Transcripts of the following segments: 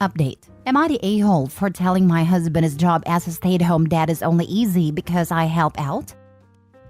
Update. Am I the a-hole for telling my husband his job as a stay-at-home dad is only easy because I help out?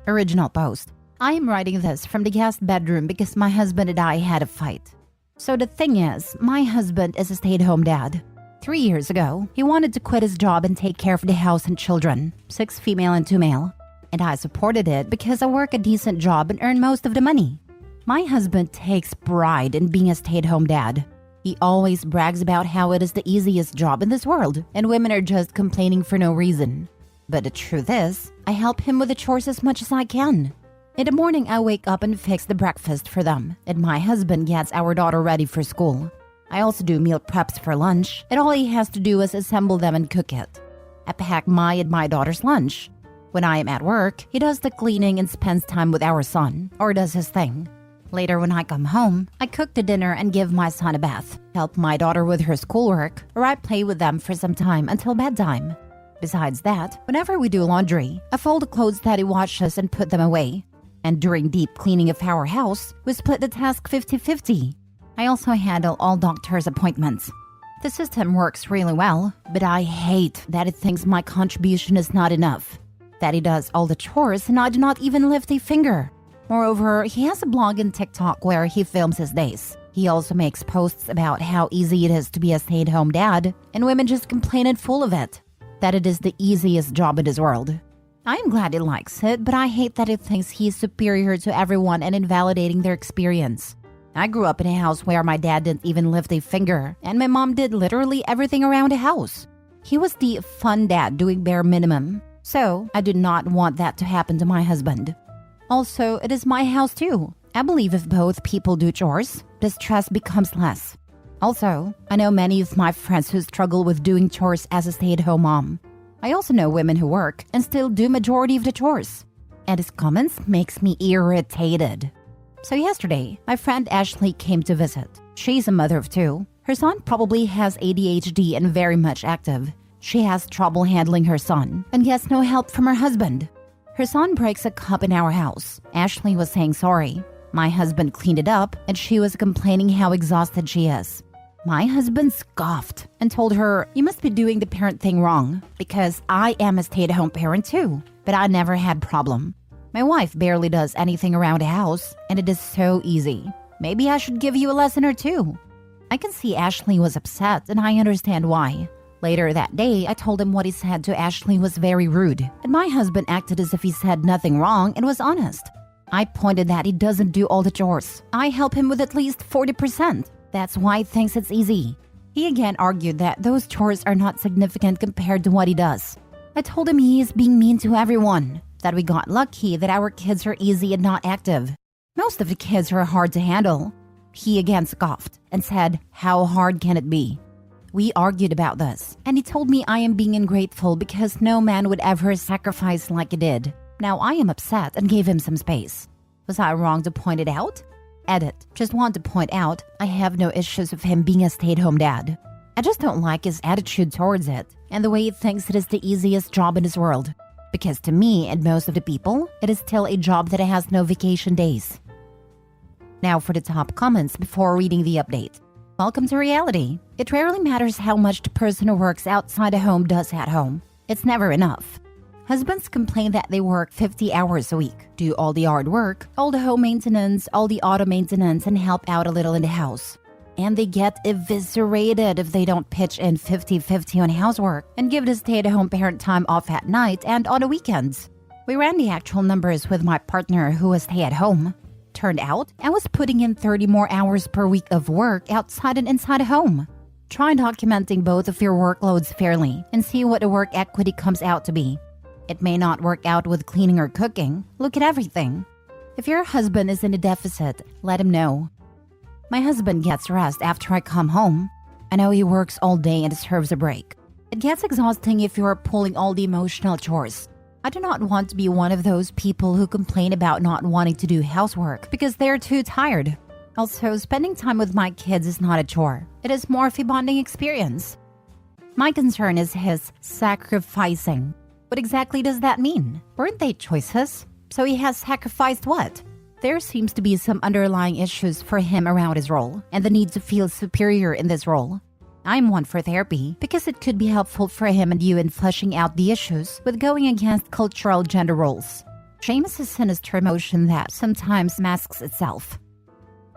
Original post. I am writing this from the guest bedroom because my husband and I had a fight. So the thing is, my husband is a stay-at-home dad. 3 years ago, he wanted to quit his job and take care of the house and children, 6 female and 2 male. And I supported it because I work a decent job and earn most of the money. My husband takes pride in being a stay-at-home dad. He always brags about how it is the easiest job in this world and women are just complaining for no reason. But the truth is, I help him with the chores as much as I can. In the morning, I wake up and fix the breakfast for them, and my husband gets our daughter ready for school. I also do meal preps for lunch, and all he has to do is assemble them and cook it. I pack my and my daughter's lunch. When I am at work, he does the cleaning and spends time with our son, or does his thing. Later, when I come home, I cook the dinner and give my son a bath, help my daughter with her schoolwork, or I play with them for some time until bedtime. Besides that, whenever we do laundry, I fold the clothes that he washes and put them away. And during deep cleaning of our house, we split the task 50-50. I also handle all doctor's appointments. The system works really well, but I hate that it thinks my contribution is not enough. That he does all the chores and I do not even lift a finger. Moreover, he has a blog and TikTok where he films his days. He also makes posts about how easy it is to be a stay-at-home dad, and women just complain and full of it, that it is the easiest job in this world. I am glad he likes it, but I hate that he thinks he is superior to everyone and invalidating their experience. I grew up in a house where my dad didn't even lift a finger, and my mom did literally everything around the house. He was the fun dad doing bare minimum, so I did not want that to happen to my husband. Also, it is my house too. I believe if both people do chores, the stress becomes less. Also, I know many of my friends who struggle with doing chores as a stay-at-home mom. I also know women who work and still do majority of the chores. And his comments makes me irritated. So yesterday, my friend Ashley came to visit. She's a mother of 2. Her son probably has ADHD and very much active. She has trouble handling her son and gets no help from her husband. Her son breaks a cup in our house. Ashley was saying sorry. My husband cleaned it up and she was complaining how exhausted she is. My husband scoffed and told her, "You must be doing the parent thing wrong because I am a stay-at-home parent too, but I never had problem. My wife barely does anything around the house and it is so easy. Maybe I should give you a lesson or two." I can see Ashley was upset and I understand why. Later that day, I told him what he said to Ashley was very rude, and my husband acted as if he said nothing wrong and was honest. I pointed that he doesn't do all the chores. I help him with at least 40%. That's why he thinks it's easy. He again argued that those chores are not significant compared to what he does. I told him he is being mean to everyone, that we got lucky that our kids are easy and not active. Most of the kids are hard to handle. He again scoffed and said, "How hard can it be?" We argued about this, and he told me I am being ungrateful because no man would ever sacrifice like he did. Now I am upset and gave him some space. Was I wrong to point it out? Edit. Just want to point out, I have no issues with him being a stay-at-home dad. I just don't like his attitude towards it, and the way he thinks it is the easiest job in this world. Because to me and most of the people, it is still a job that has no vacation days. Now for the top comments before reading the update. Welcome to reality. It rarely matters how much the person who works outside the home does at home. It's never enough. Husbands complain that they work 50 hours a week, do all the hard work, all the home maintenance, all the auto maintenance, and help out a little in the house. And they get eviscerated if they don't pitch in 50-50 on housework and give the stay-at-home parent time off at night and on the weekends. We ran the actual numbers with my partner who was stay-at-home. Turned out, I was putting in 30 more hours per week of work outside and inside a home. Try documenting both of your workloads fairly and see what the work equity comes out to be. It may not work out with cleaning or cooking. Look at everything. If your husband is in a deficit, let him know. My husband gets rest after I come home. I know he works all day and deserves a break. It gets exhausting if you're pulling all the emotional chores. I do not want to be one of those people who complain about not wanting to do housework because they're too tired. Also, spending time with my kids is not a chore. It is more of a bonding experience. My concern is his sacrificing. What exactly does that mean? Weren't they choices? So he has sacrificed what? There seems to be some underlying issues for him around his role and the need to feel superior in this role. I'm one for therapy because it could be helpful for him and you in fleshing out the issues with going against cultural gender roles. Shame is a sinister emotion that sometimes masks itself.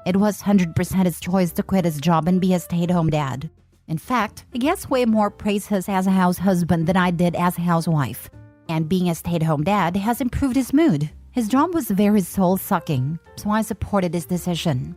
It was 100% his choice to quit his job and be a stay-at-home dad. In fact, he gets way more praises as a house husband than I did as a housewife. And being a stay-at-home dad has improved his mood. His job was very soul-sucking, so I supported his decision.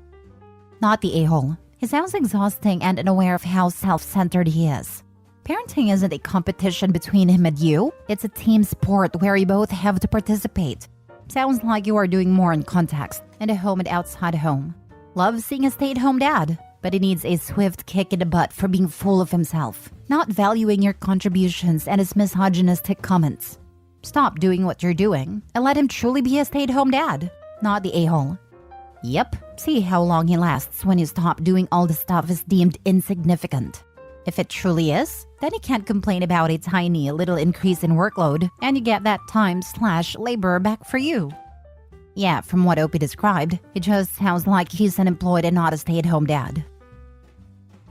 Not the a-hole. He sounds exhausting and unaware of how self-centered he is. Parenting isn't a competition between him and you. It's a team sport where you both have to participate. Sounds like you are doing more in context, in the home and outside home. Loves seeing a stay-at-home dad, but he needs a swift kick in the butt for being full of himself, not valuing your contributions and his misogynistic comments. Stop doing what you're doing and let him truly be a stay-at-home dad, not the a-hole. Yep, see how long he lasts when you stop doing all the stuff is deemed insignificant. If it truly is, then he can't complain about a tiny little increase in workload and you get that time/labor back for you. Yeah, from what Opie described, it just sounds like he's unemployed and not a stay-at-home dad.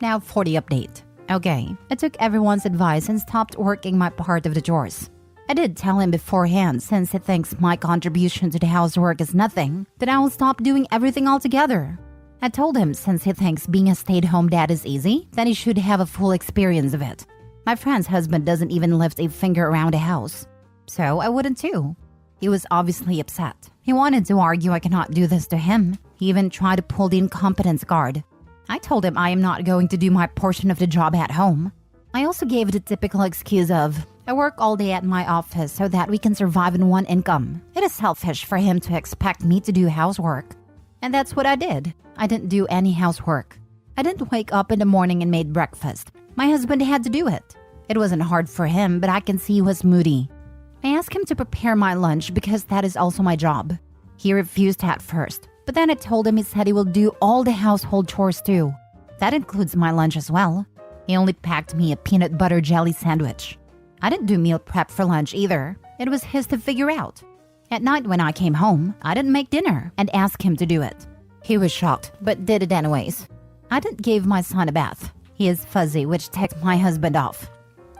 Now for the update. Okay, I took everyone's advice and stopped working my part of the chores. I did tell him beforehand, since he thinks my contribution to the housework is nothing, that I will stop doing everything altogether. I told him since he thinks being a stay-at-home dad is easy, then he should have a full experience of it. My friend's husband doesn't even lift a finger around the house. So I wouldn't too. He was obviously upset. He wanted to argue I cannot do this to him. He even tried to pull the incompetence card. I told him I am not going to do my portion of the job at home. I also gave the typical excuse of, I work all day at my office so that we can survive in one income. It is selfish for him to expect me to do housework. And that's what I did. I didn't do any housework. I didn't wake up in the morning and made breakfast. My husband had to do it. It wasn't hard for him, but I can see he was moody. I asked him to prepare my lunch because that is also my job. He refused at first, but then I told him he said he will do all the household chores too. That includes my lunch as well. He only packed me a peanut butter jelly sandwich. I didn't do meal prep for lunch either. It was his to figure out. At night when I came home, I didn't make dinner and asked him to do it. He was shocked, but did it anyways. I didn't give my son a bath. He is fuzzy, which ticked my husband off.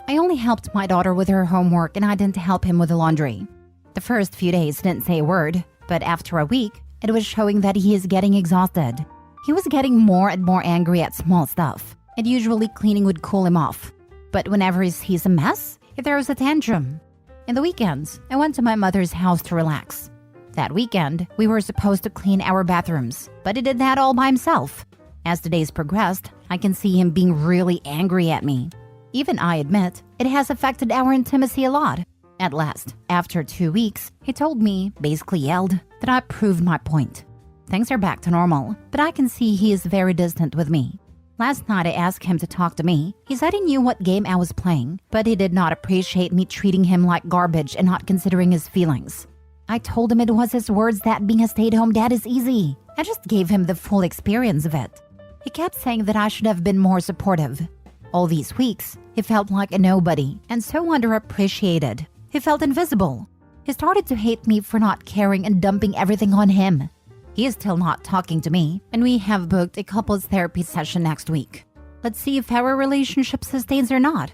I only helped my daughter with her homework and I didn't help him with the laundry. The first few days didn't say a word, but after a week, it was showing that he is getting exhausted. He was getting more and more angry at small stuff, and usually cleaning would cool him off. But whenever he sees a mess, he throws a tantrum. In the weekends, I went to my mother's house to relax. That weekend, we were supposed to clean our bathrooms, but he did that all by himself. As the days progressed, I can see him being really angry at me. Even I admit, it has affected our intimacy a lot. At last, after 2 weeks, he told me, basically yelled, that I proved my point. Things are back to normal, but I can see he is very distant with me. Last night I asked him to talk to me. He said he knew what game I was playing, but he did not appreciate me treating him like garbage and not considering his feelings. I told him it was his words that being a stay-at-home dad is easy. I just gave him the full experience of it. He kept saying that I should have been more supportive. All these weeks, he felt like a nobody and so underappreciated. He felt invisible. He started to hate me for not caring and dumping everything on him. He is still not talking to me, and we have booked a couples therapy session next week. Let's see if our relationship sustains or not.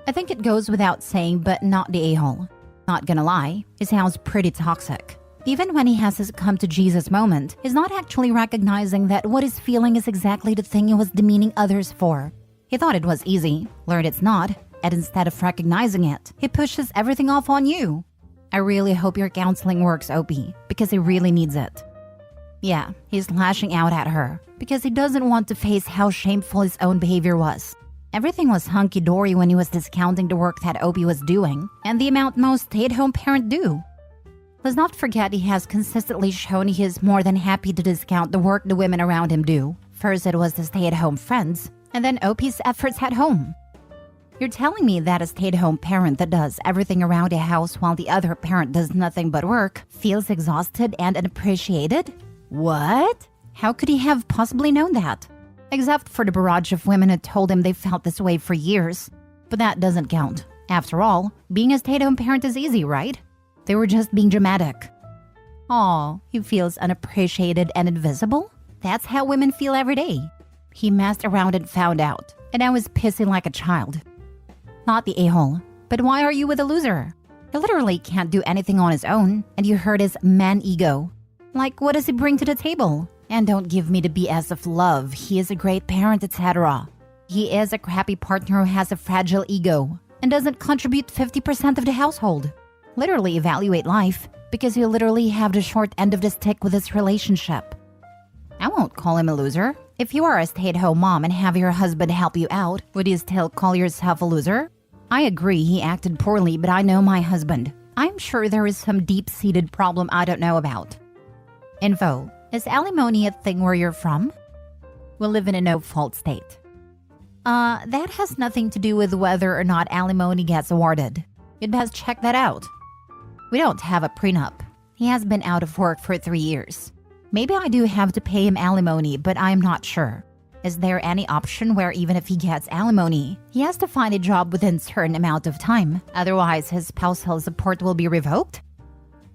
I think it goes without saying, but not the a-hole. Not gonna lie, he sounds pretty toxic. Even when he has his come to Jesus moment, he's not actually recognizing that what he's feeling is exactly the thing he was demeaning others for. He thought it was easy, learned it's not, and instead of recognizing it, he pushes everything off on you. I really hope your counseling works, Opie, because he really needs it. Yeah, he's lashing out at her because he doesn't want to face how shameful his own behavior was. Everything was hunky-dory when he was discounting the work that Opie was doing and the amount most stay-at-home parents do. Let's not forget he has consistently shown he is more than happy to discount the work the women around him do. First it was the stay-at-home friends, and then Opie's efforts at home. You're telling me that a stay-at-home parent that does everything around a house while the other parent does nothing but work feels exhausted and unappreciated? What? How could he have possibly known that? Except for the barrage of women who told him they felt this way for years. But that doesn't count. After all, being a stay-at-home parent is easy, right? They were just being dramatic. Aw, he feels unappreciated and invisible? That's how women feel every day. He messed around and found out, and I was pissing like a child. Not the a-hole, but why are you with a loser? He literally can't do anything on his own, and you hurt his man ego. Like, what does he bring to the table? And don't give me the BS of love. He is a great parent, etc. He is a crappy partner who has a fragile ego and doesn't contribute 50% of the household. Literally evaluate life, because you literally have the short end of the stick with this relationship. I won't call him a loser. If you are a stay-at-home mom and have your husband help you out, would you still call yourself a loser? I agree he acted poorly, but I know my husband. I'm sure there is some deep-seated problem I don't know about. Info. Is alimony a thing where you're from? We live in a no-fault state. That has nothing to do with whether or not alimony gets awarded. You'd best check that out. We don't have a prenup. He has been out of work for 3 years. Maybe I do have to pay him alimony, but I'm not sure. Is there any option where even if he gets alimony, he has to find a job within a certain amount of time, otherwise his spousal support will be revoked?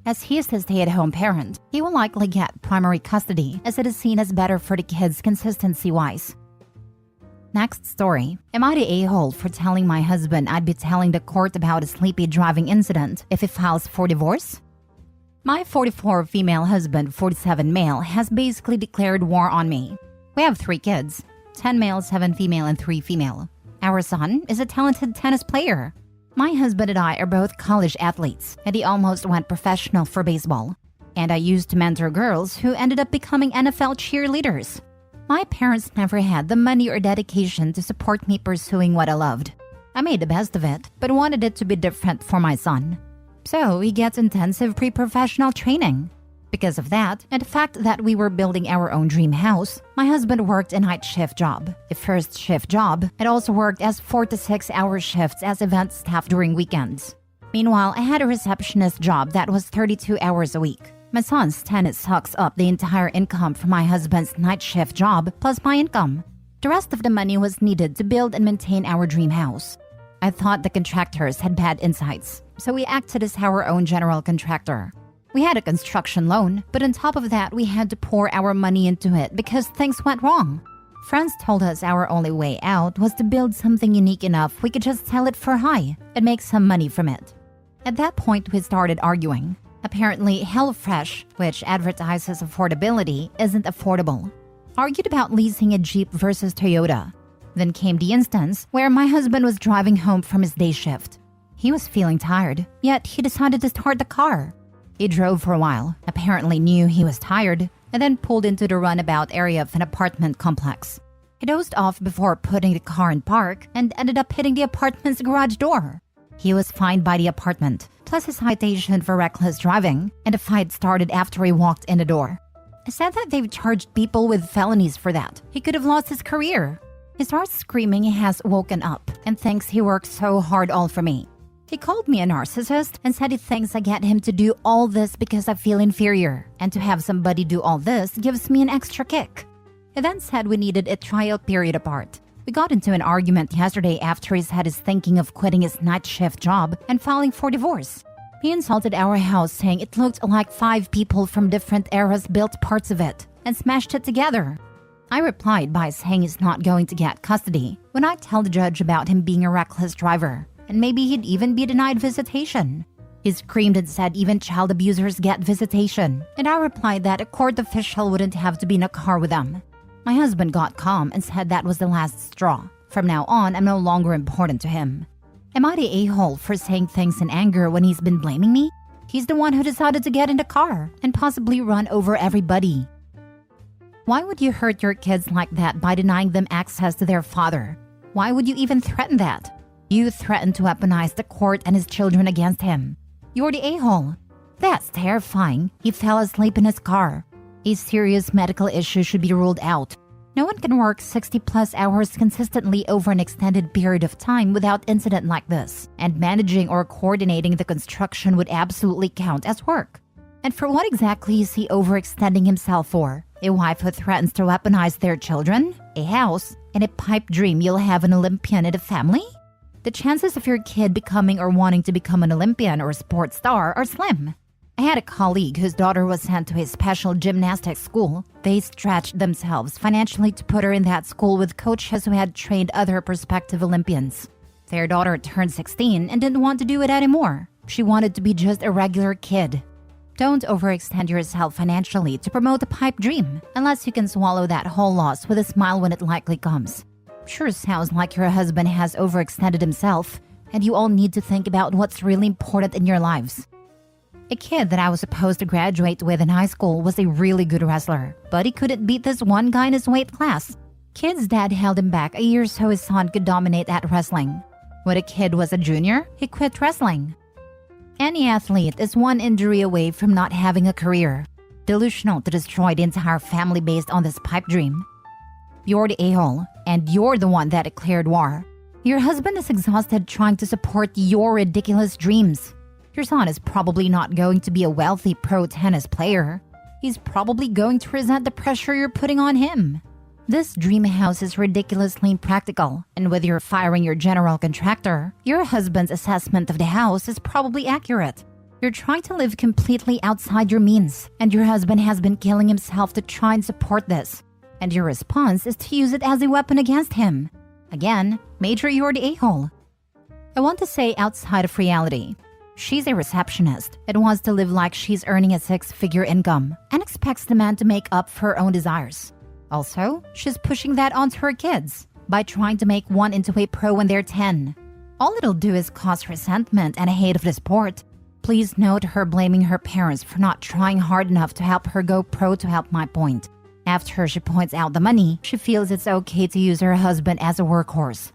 As he is the stay-at-home parent, he will likely get primary custody, as it is seen as better for the kids consistency-wise. Next story. Am I the a-hole for telling my husband I'd be telling the court about a sleepy driving incident if he files for divorce? My 44 female husband, 47 male, has basically declared war on me. We have 3 kids, 10 male, 7 female, and 3 female. Our son is a talented tennis player. My husband and I are both college athletes, and he almost went professional for baseball. And I used to mentor girls who ended up becoming NFL cheerleaders. My parents never had the money or dedication to support me pursuing what I loved. I made the best of it, but wanted it to be different for my son. So he gets intensive pre-professional training. Because of that, and the fact that we were building our own dream house, my husband worked a night shift job, a first shift job, and also worked as 4 to 6 hour shifts as event staff during weekends. Meanwhile, I had a receptionist job that was 32 hours a week. My son's tennis sucks up the entire income from my husband's night shift job plus my income. The rest of the money was needed to build and maintain our dream house. I thought the contractors had bad insights, so we acted as our own general contractor. We had a construction loan, but on top of that, we had to pour our money into it because things went wrong. Friends told us our only way out was to build something unique enough we could just sell it for high and make some money from it. At that point, we started arguing. Apparently, HelloFresh, which advertises affordability, isn't affordable. Argued about leasing a Jeep versus Toyota. Then came the instance where my husband was driving home from his day shift. He was feeling tired, yet he decided to start the car. He drove for a while, apparently knew he was tired, and then pulled into the runabout area of an apartment complex. He dozed off before putting the car in park and ended up hitting the apartment's garage door. He was fined by the apartment, plus a citation for reckless driving, and the fight started after he walked in the door. I said that they've charged people with felonies for that. He could have lost his career. He starts screaming he has woken up and thinks he worked so hard all for me. He called me a narcissist and said he thinks I get him to do all this because I feel inferior, and to have somebody do all this gives me an extra kick. He then said we needed a trial period apart. We got into an argument yesterday after he said he's thinking of quitting his night shift job and filing for divorce. He insulted our house, saying it looked like 5 people from different eras built parts of it and smashed it together. I replied by saying he's not going to get custody when I tell the judge about him being a reckless driver, and maybe he'd even be denied visitation. He screamed and said even child abusers get visitation, and I replied that a court official wouldn't have to be in a car with them. My husband got calm and said that was the last straw. From now on, I'm no longer important to him. Am I the a-hole for saying things in anger when he's been blaming me? He's the one who decided to get in the car and possibly run over everybody. Why would you hurt your kids like that by denying them access to their father? Why would you even threaten that? You threatened to weaponize the court and his children against him. You're the a-hole. That's terrifying. He fell asleep in his car. A serious medical issue should be ruled out. No one can work 60+ hours consistently over an extended period of time without incident like this, and managing or coordinating the construction would absolutely count as work. And for what exactly is he overextending himself for? A wife who threatens to weaponize their children? A house? And a pipe dream you'll have an Olympian in the family? The chances of your kid becoming or wanting to become an Olympian or sports star are slim. I had a colleague whose daughter was sent to a special gymnastics school. They stretched themselves financially to put her in that school with coaches who had trained other prospective Olympians. Their daughter turned 16 and didn't want to do it anymore. She wanted to be just a regular kid. Don't overextend yourself financially to promote a pipe dream, unless you can swallow that whole loss with a smile when it likely comes. Sure sounds like your husband has overextended himself, and you all need to think about what's really important in your lives. A kid that I was supposed to graduate with in high school was a really good wrestler, but he couldn't beat this one guy in his weight class. Kid's dad held him back a year so his son could dominate at wrestling. When a kid was a junior, he quit wrestling. Any athlete is one injury away from not having a career. Delusional to destroy the entire family based on this pipe dream. You're the a-hole, and you're the one that declared war. Your husband is exhausted trying to support your ridiculous dreams. Your son is probably not going to be a wealthy pro tennis player. He's probably going to resent the pressure you're putting on him. This dream house is ridiculously impractical, and with your firing your general contractor, your husband's assessment of the house is probably accurate. You're trying to live completely outside your means, and your husband has been killing himself to try and support this. And your response is to use it as a weapon against him. Again, Major, you're the a-hole. I want to say outside of reality. She's a receptionist and wants to live like she's earning a six-figure income and expects the man to make up for her own desires. Also, she's pushing that onto her kids by trying to make one into a pro when they're 10. All it'll do is cause resentment and a hate of the sport. Please note her blaming her parents for not trying hard enough to help her go pro to help my point. After she points out the money, she feels it's okay to use her husband as a workhorse.